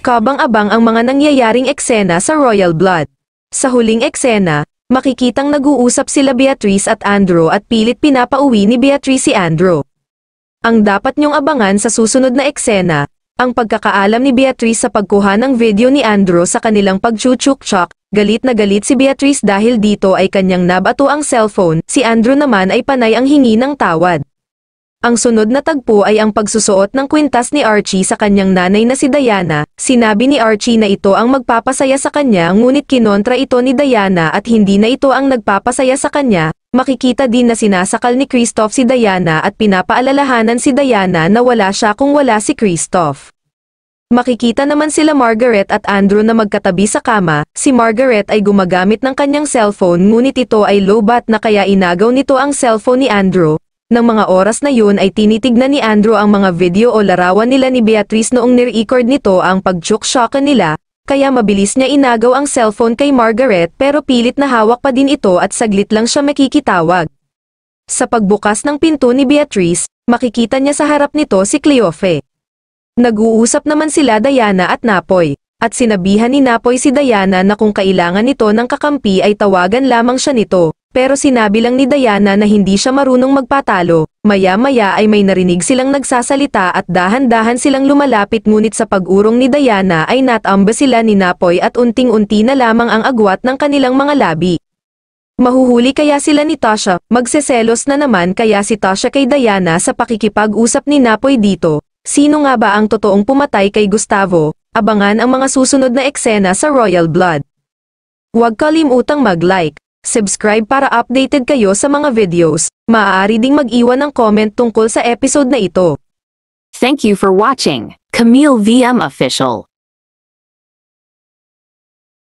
Kabang-abang ang mga nangyayaring eksena sa Royal Blood. Sa huling eksena, makikitang nag-uusap sila Beatrice at Andrew at pilit pinapauwi ni Beatrice si Andrew. Ang dapat niyong abangan sa susunod na eksena, ang pagkakaalam ni Beatrice sa pagkuha ng video ni Andrew sa kanilang pagchuchuk-chuk. Galit na galit si Beatrice dahil dito ay kanyang nabato ang cellphone, si Andrew naman ay panay ang hingi ng tawad. Ang sunod na tagpo ay ang pagsusuot ng kwintas ni Archie sa kanyang nanay na si Diana. Sinabi ni Archie na ito ang magpapasaya sa kanya ngunit kinontra ito ni Diana at hindi na ito ang nagpapasaya sa kanya. Makikita din na sinasakal ni Kristoff si Diana at pinapaalalahanan si Diana na wala siya kung wala si Kristoff. Makikita naman sila Margaret at Andrew na magkatabi sa kama. Si Margaret ay gumagamit ng kanyang cellphone ngunit ito ay lowbat na kaya inagaw nito ang cellphone ni Andrew. Nang mga oras na yun ay tinitignan ni Andrew ang mga video o larawan nila ni Beatrice noong ni-record nito ang pag-joke-shokan nila, kaya mabilis niya inagaw ang cellphone kay Margaret pero pilit na hawak pa din ito at saglit lang siya makikitawag. Sa pagbukas ng pinto ni Beatrice, makikita niya sa harap nito si Cleofe. Nag-uusap naman sila Diana at Napoy, at sinabihan ni Napoy si Diana na kung kailangan nito ng kakampi ay tawagan lamang siya nito. Pero sinabi lang ni Diana na hindi siya marunong magpatalo. Maya-maya ay may narinig silang nagsasalita at dahan-dahan silang lumalapit ngunit sa pag-urong ni Diana ay natamba sila ni Napoy at unting-unti na lamang ang agwat ng kanilang mga labi. Mahuhuli kaya sila ni Tasha, magseselos na naman kaya si Tasha kay Diana sa pakikipag-usap ni Napoy dito. Sino nga ba ang totoong pumatay kay Gustavo? Abangan ang mga susunod na eksena sa Royal Blood. Huwag kalimutang mag-like, subscribe para updated kayo sa mga videos. Maaari ding mag-iwan ng comment tungkol sa episode na ito. Thank you for watching Camille VM Official.